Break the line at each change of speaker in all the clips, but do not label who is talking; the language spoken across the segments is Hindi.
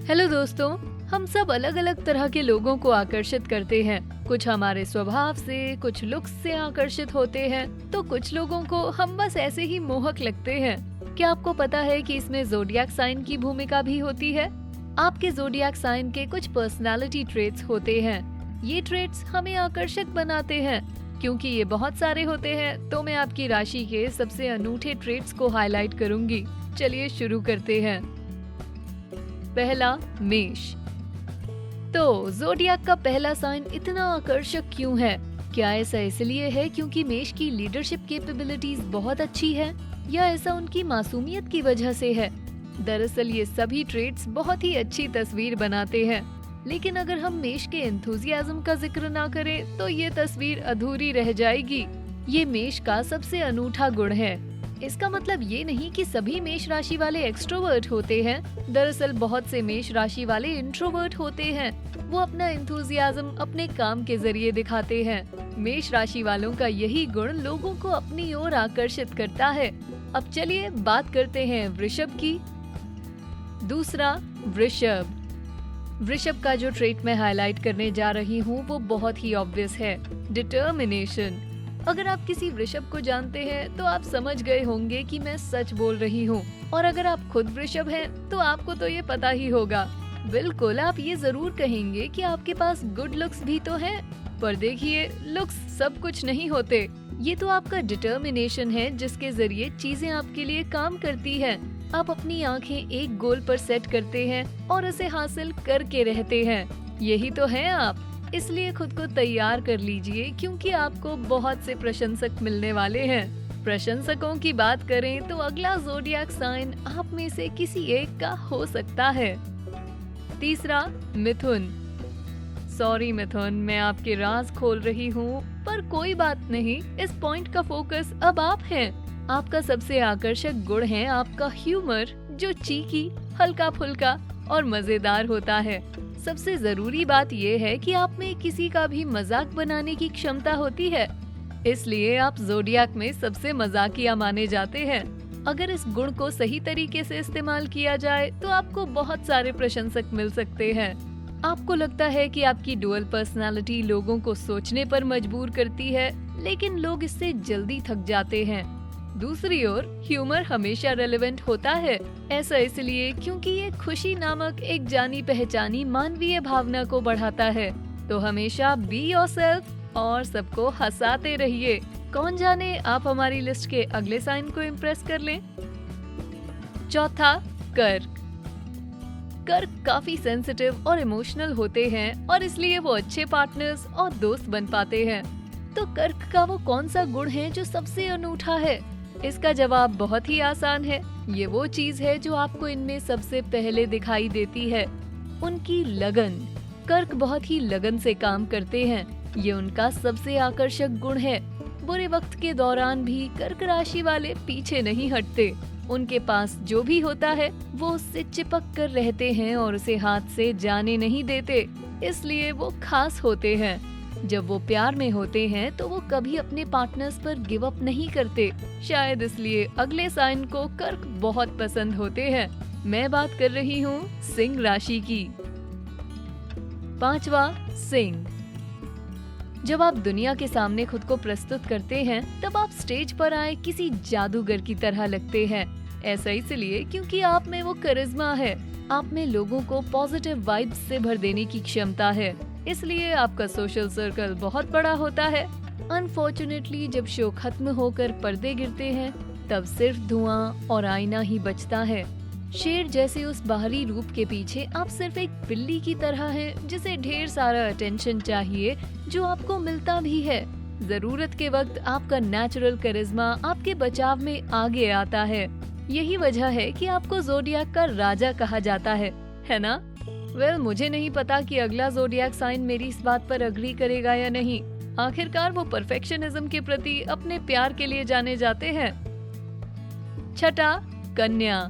हेलो दोस्तों, हम सब अलग अलग तरह के लोगों को आकर्षित करते हैं। कुछ हमारे स्वभाव से, कुछ लुक्स से आकर्षित होते हैं, तो कुछ लोगों को हम बस ऐसे ही मोहक लगते हैं। क्या आपको पता है कि इसमें ज़ोडिएक साइन की भूमिका भी होती है? आपके ज़ोडिएक साइन के कुछ पर्सनालिटी ट्रेट्स होते हैं। ये ट्रेट्स हमें आकर्षक बनाते हैं। क्योंकि ये बहुत सारे होते हैं, तो मैं आपकी राशि के सबसे अनूठे ट्रेट्स को हाईलाइट करूंगी। चलिए शुरू करते हैं। पहला, मेष। तो ज़ोडिएक का पहला साइन इतना आकर्षक क्यों है? क्या ऐसा इसलिए है क्योंकि मेष की लीडरशिप कैपेबिलिटीज बहुत अच्छी है, या ऐसा उनकी मासूमियत की वजह से है? दरअसल ये सभी ट्रेट्स बहुत ही अच्छी तस्वीर बनाते हैं, लेकिन अगर हम मेष के एंथुसियाज्म का जिक्र ना करें तो ये तस्वीर अधूरी रह जाएगी। ये मेष का सबसे अनूठा गुण है। इसका मतलब ये नहीं कि सभी मेष राशि वाले एक्सट्रोवर्ट होते हैं। दरअसल बहुत से मेष राशि वाले इंट्रोवर्ट होते हैं। वो अपना एंथुसियाज्म अपने काम के जरिए दिखाते हैं। मेष राशि वालों का यही गुण लोगों को अपनी ओर आकर्षित करता है। अब चलिए बात करते हैं वृषभ की। दूसरा, वृषभ। वृषभ का जो ट्रेट मैं हाईलाइट करने जा रही हूँ वो बहुत ही ऑब्वियस है, डिटर्मिनेशन। अगर आप किसी वृषभ को जानते हैं तो आप समझ गए होंगे कि मैं सच बोल रही हूँ, और अगर आप खुद वृषभ हैं तो आपको तो ये पता ही होगा। बिल्कुल, आप ये जरूर कहेंगे कि आपके पास गुड लुक्स भी तो हैं, पर देखिए, लुक्स सब कुछ नहीं होते। ये तो आपका डिटर्मिनेशन है जिसके जरिए चीजें आपके लिए काम करती है। आप अपनी आंखें एक गोल पर सेट करते हैं और उसे हासिल करके रहते हैं। यही तो है आप। इसलिए खुद को तैयार कर लीजिए, क्योंकि आपको बहुत से प्रशंसक मिलने वाले हैं। प्रशंसकों की बात करें तो अगला ज़ोडिएक साइन आप में से किसी एक का हो सकता है। तीसरा, मिथुन। सॉरी मिथुन, मैं आपके राज खोल रही हूँ, पर कोई बात नहीं, इस पॉइंट का फोकस अब आप हैं। आपका सबसे आकर्षक गुण है आपका ह्यूमर, जो चीकी, हल्का फुल्का और मजेदार होता है। सबसे जरूरी बात यह है कि आप में किसी का भी मजाक बनाने की क्षमता होती है, इसलिए आप ज़ोडिएक में सबसे मजाकिया माने जाते हैं। अगर इस गुण को सही तरीके से इस्तेमाल किया जाए तो आपको बहुत सारे प्रशंसक मिल सकते हैं। आपको लगता है कि आपकी डुअल पर्सनालिटी लोगों को सोचने पर मजबूर करती है, लेकिन लोग इससे जल्दी थक जाते हैं। दूसरी ओर ह्यूमर हमेशा रेलेवेंट होता है। ऐसा इसलिए क्योंकि ये खुशी नामक एक जानी पहचानी मानवीय भावना को बढ़ाता है। तो हमेशा बी योरसेल्फ और सबको हंसाते रहिए। कौन जाने आप हमारी लिस्ट के अगले साइन को इम्प्रेस कर लें। चौथा, कर्क। कर्क काफी सेंसिटिव और इमोशनल होते हैं, और इसलिए वो अच्छे पार्टनर्स और दोस्त बन पाते हैं। तो कर्क का वो कौन सा गुण है जो सबसे अनूठा है? इसका जवाब बहुत ही आसान है। ये वो चीज है जो आपको इनमें सबसे पहले दिखाई देती है, उनकी लगन। कर्क बहुत ही लगन से काम करते हैं। ये उनका सबसे आकर्षक गुण है। बुरे वक्त के दौरान भी कर्क राशि वाले पीछे नहीं हटते। उनके पास जो भी होता है वो उससे चिपक कर रहते हैं और उसे हाथ से जाने नहीं देते। इसलिए वो खास होते हैं। जब वो प्यार में होते हैं तो वो कभी अपने पार्टनर्स पर गिव अप नहीं करते। शायद इसलिए अगले साइन को कर्क बहुत पसंद होते हैं। मैं बात कर रही हूँ सिंह राशि की। पांचवा, सिंह। जब आप दुनिया के सामने खुद को प्रस्तुत करते हैं तब आप स्टेज पर आए किसी जादूगर की तरह लगते हैं। ऐसा इसलिए क्योंकि आप में वो करिश्मा है। आप में लोगों को पॉजिटिव वाइब्स से भर देने की क्षमता है। इसलिए आपका सोशल सर्कल बहुत बड़ा होता है। अनफॉर्चुनेटली जब शो खत्म होकर पर्दे गिरते हैं तब सिर्फ धुआं और आईना ही बचता है। शेर जैसे उस बाहरी रूप के पीछे आप सिर्फ एक बिल्ली की तरह हैं, जिसे ढेर सारा अटेंशन चाहिए, जो आपको मिलता भी है। जरूरत के वक्त आपका नेचुरल करिश्मा आपके बचाव में आगे आता है। यही वजह है कि आपको ज़ोडिएक का राजा कहा जाता है ना? मुझे नहीं पता कि अगला ज़ोडिएक साइन मेरी इस बात पर अग्री करेगा या नहीं। आखिरकार वो परफेक्शनिज्म के प्रति अपने प्यार के लिए जाने जाते हैं। छठा, कन्या।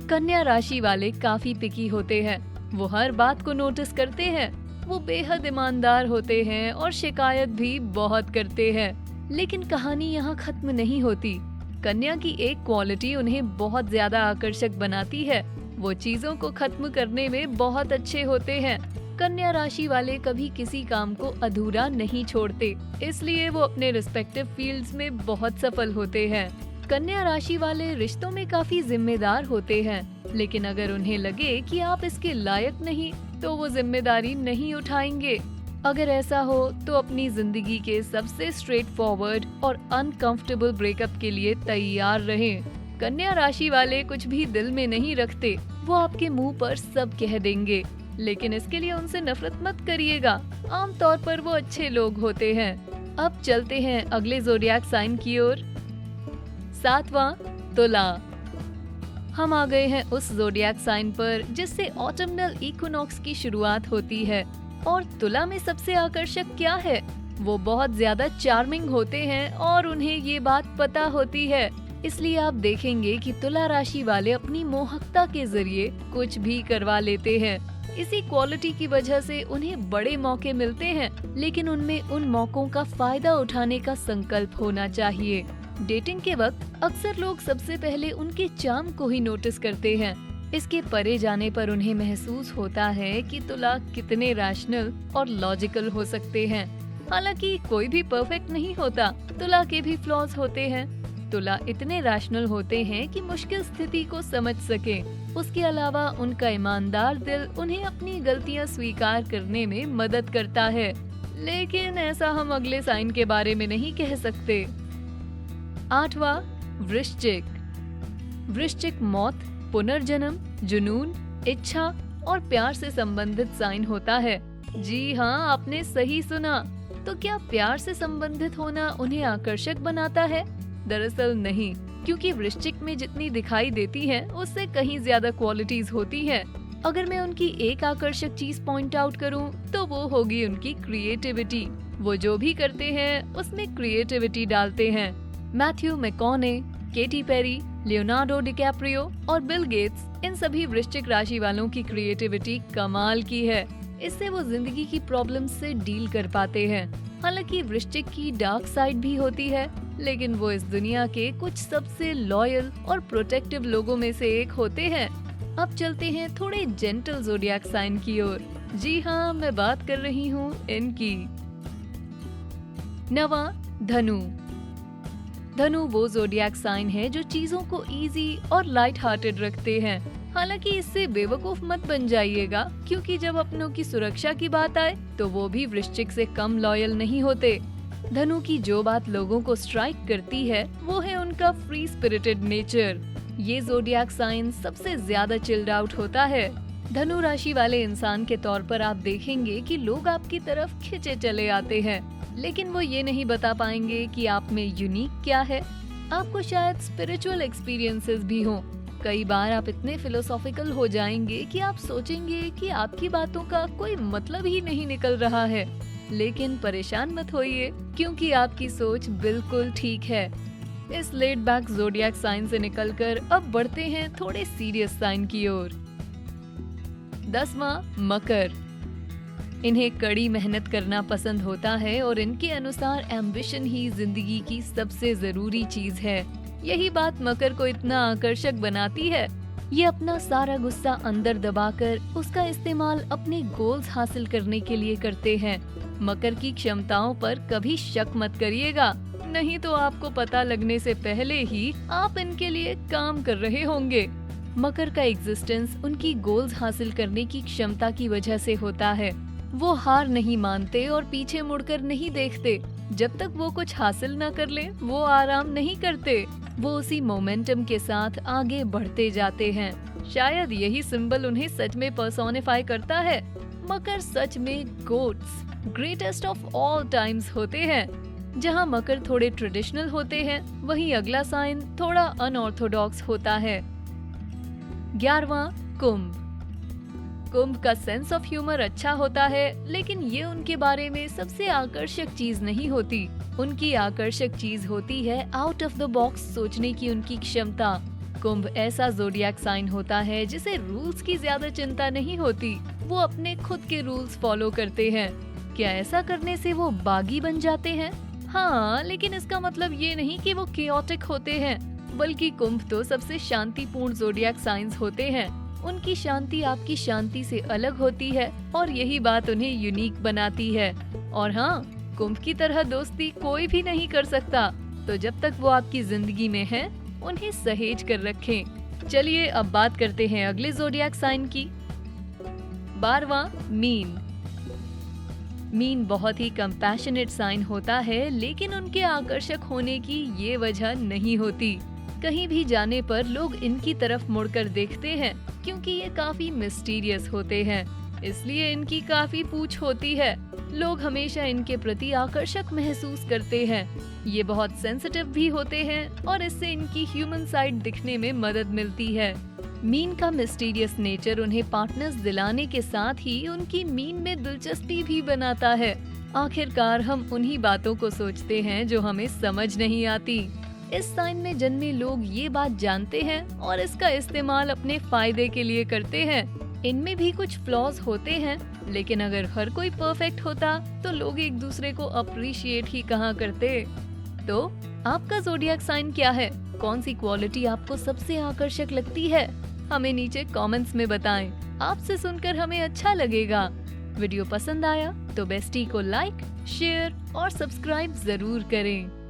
कन्या राशि वाले काफी पिकी होते हैं। वो हर बात को नोटिस करते हैं। वो बेहद ईमानदार होते हैं और शिकायत भी बहुत करते हैं। लेकिन कहानी यहाँ खत्म नहीं होती। कन्या की एक क्वालिटी उन्हें बहुत ज्यादा आकर्षक बनाती है। वो चीजों को खत्म करने में बहुत अच्छे होते हैं। कन्या राशि वाले कभी किसी काम को अधूरा नहीं छोड़ते, इसलिए वो अपने रिस्पेक्टिव फील्ड्स में बहुत सफल होते हैं। कन्या राशि वाले रिश्तों में काफी जिम्मेदार होते हैं, लेकिन अगर उन्हें लगे कि आप इसके लायक नहीं तो वो जिम्मेदारी नहीं उठाएंगे। अगर ऐसा हो तो अपनी जिंदगी के सबसे स्ट्रेट फॉरवर्ड और अनकंफर्टेबल ब्रेकअप के लिए तैयार रहें। कन्या राशि वाले कुछ भी दिल में नहीं रखते, वो आपके मुंह पर सब कह देंगे, लेकिन इसके लिए उनसे नफरत मत करिएगा। आमतौर पर वो अच्छे लोग होते हैं। अब चलते हैं अगले ज़ोडिएक साइन की ओर। 7वां तुला। हम आ गए हैं उस ज़ोडिएक साइन पर जिससे ऑटमनल इक्विनॉक्स की शुरुआत होती है। और तुला में सबसे आकर्षक क्या है? वो बहुत ज्यादा चार्मिंग होते हैं और उन्हें ये बात पता होती है। इसलिए आप देखेंगे कि तुला राशि वाले अपनी मोहकता के जरिए कुछ भी करवा लेते हैं। इसी क्वालिटी की वजह से उन्हें बड़े मौके मिलते हैं, लेकिन उनमें उन मौकों का फायदा उठाने का संकल्प होना चाहिए। डेटिंग के वक्त अक्सर लोग सबसे पहले उनके चार्म को ही नोटिस करते हैं। इसके परे जाने पर उन्हें महसूस होता है कि तुला कितने रैशनल और लॉजिकल हो सकते हैं। हालांकि कोई भी परफेक्ट नहीं होता, तुला के भी फ्लॉज होते हैं। तुला इतने रैशनल होते हैं कि मुश्किल स्थिति को समझ सके। उसके अलावा उनका ईमानदार दिल उन्हें अपनी गलतियां स्वीकार करने में मदद करता है। लेकिन ऐसा हम अगले साइन के बारे में नहीं कह सकते। 8वां वृश्चिक। वृश्चिक मौत, पुनर्जन्म, जुनून, इच्छा और प्यार से संबंधित साइन होता है। जी हाँ, आपने सही सुना। तो क्या प्यार से संबंधित होना उन्हें आकर्षक बनाता है? दरअसल नहीं, क्योंकि वृश्चिक में जितनी दिखाई देती है उससे कहीं ज्यादा क्वालिटीज होती है। अगर मैं उनकी एक आकर्षक चीज पॉइंट आउट करूं तो वो होगी उनकी क्रिएटिविटी। वो जो भी करते हैं उसमें क्रिएटिविटी डालते हैं। Matthew McConaughey, Katy Perry, Leonardo DiCaprio और बिल गेट्स, इन सभी वृश्चिक राशि वालों की क्रिएटिविटी कमाल की है। इससे वो जिंदगी की प्रॉब्लम से डील कर पाते हैं। हालांकि वृश्चिक की डार्क साइड भी होती है, लेकिन वो इस दुनिया के कुछ सबसे लॉयल और प्रोटेक्टिव लोगों में से एक होते हैं। अब चलते हैं थोड़े जेंटल ज़ोडिएक साइन की ओर। जी हाँ, मैं बात कर रही हूँ इनकी। 9वां धनु। धनु वो ज़ोडिएक साइन है जो चीजों को इजी और लाइट हार्टेड रखते हैं। हालांकि इससे बेवकूफ मत बन जाइएगा, क्योंकि जब अपनों की सुरक्षा की बात आए तो वो भी वृश्चिक से कम लॉयल नहीं होते। धनु की जो बात लोगों को स्ट्राइक करती है वो है उनका फ्री स्पिरिटेड नेचर। ये ज़ोडिएक साइन सबसे ज्यादा चिल्ड आउट होता है। धनु राशि वाले इंसान के तौर पर आप देखेंगे कि लोग आपकी तरफ खिंचे चले आते हैं, लेकिन वो ये नहीं बता पाएंगे कि आप में यूनिक क्या है। आपको शायद स्पिरिचुअल एक्सपीरियंसेस भी हों। कई बार आप इतने फिलोसॉफिकल हो जाएंगे कि आप सोचेंगे कि आपकी बातों का कोई मतलब ही नहीं निकल रहा है। लेकिन परेशान मत होइए, क्योंकि आपकी सोच बिल्कुल ठीक है। इस लेड बैक ज़ोडिएक साइन से निकलकर अब बढ़ते हैं थोड़े सीरियस साइन की ओर। 10वां मकर। इन्हें कड़ी मेहनत करना पसंद होता है और इनके अनुसार एम्बिशन ही जिंदगी की सबसे जरूरी चीज है। यही बात मकर को इतना आकर्षक बनाती है। ये अपना सारा गुस्सा अंदर दबाकर उसका इस्तेमाल अपने गोल्स हासिल करने के लिए करते हैं। मकर की क्षमताओं पर कभी शक मत करिएगा, नहीं तो आपको पता लगने से पहले ही आप इनके लिए काम कर रहे होंगे। मकर का एग्जिस्टेंस उनकी गोल्स हासिल करने की क्षमता की वजह से होता है। वो हार नहीं मानते और पीछे मुड़कर नहीं देखते। जब तक वो कुछ हासिल न कर ले वो आराम नहीं करते। वो उसी मोमेंटम के साथ आगे बढ़ते जाते हैं। शायद यही सिंबल उन्हें सच में पर्सोनिफाई करता है। मकर सच में goats, greatest of all times होते हैं। जहाँ मकर थोड़े ट्रेडिशनल होते हैं, वहीं अगला साइन थोड़ा अनऑर्थोडॉक्स होता है। 11वां कुंभ। कुंभ का सेंस ऑफ ह्यूमर अच्छा होता है, लेकिन ये उनके बारे में सबसे आकर्षक चीज नहीं होती। उनकी आकर्षक चीज होती है आउट ऑफ द बॉक्स सोचने की उनकी क्षमता। कुंभ ऐसा ज़ोडिएक साइन होता है जिसे रूल्स की ज्यादा चिंता नहीं होती। वो अपने खुद के रूल्स फॉलो करते हैं। क्या ऐसा करने से वो बागी बन जाते हैं? हाँ, लेकिन इसका मतलब ये नहीं कि वो केओटिक होते हैं, बल्कि कुंभ तो सबसे शांतिपूर्ण ज़ोडिएक साइंस होते हैं। उनकी शांति आपकी शांति से अलग होती है और यही बात उन्हें यूनिक बनाती है। और हाँ, कुंभ की तरह दोस्ती कोई भी नहीं कर सकता, तो जब तक वो आपकी जिंदगी में है, उन्हें सहेज कर रखें। चलिए अब बात करते हैं अगले ज़ोडिएक साइन की। 12वां, मीन। मीन बहुत ही कंपैशनेट साइन होता है, लेकिन उनके आकर्षक होने की ये वजह नहीं होती। कहीं भी जाने पर लोग इनकी तरफ मुड़कर देखते हैं, क्योंकि ये काफी मिस्टीरियस होते हैं, इसलिए इनकी काफी पूछ होती है। लोग हमेशा इनके प्रति आकर्षक महसूस करते हैं। ये बहुत सेंसिटिव भी होते हैं और इससे इनकी ह्यूमन साइड दिखने में मदद मिलती है। मीन का मिस्टीरियस नेचर उन्हें पार्टनर्स दिलाने के साथ ही उनकी मीन में दिलचस्पी भी बनाता है। आखिरकार हम उन्हीं बातों को सोचते हैं जो हमें समझ नहीं आती। इस साइन में जन्मे लोग ये बात जानते हैं और इसका इस्तेमाल अपने फायदे के लिए करते हैं। इनमें भी कुछ फ्लॉज होते हैं, लेकिन अगर हर कोई परफेक्ट होता तो लोग एक दूसरे को अप्रिशिएट ही कहाँ करते। तो आपका ज़ोडिएक साइन क्या है? कौन सी क्वालिटी आपको सबसे आकर्षक लगती है? हमें नीचे कमेंट्स में बताएं। आपसे सुनकर हमें अच्छा लगेगा। वीडियो पसंद आया तो बेस्टी को लाइक, शेयर और सब्सक्राइब जरूर करें।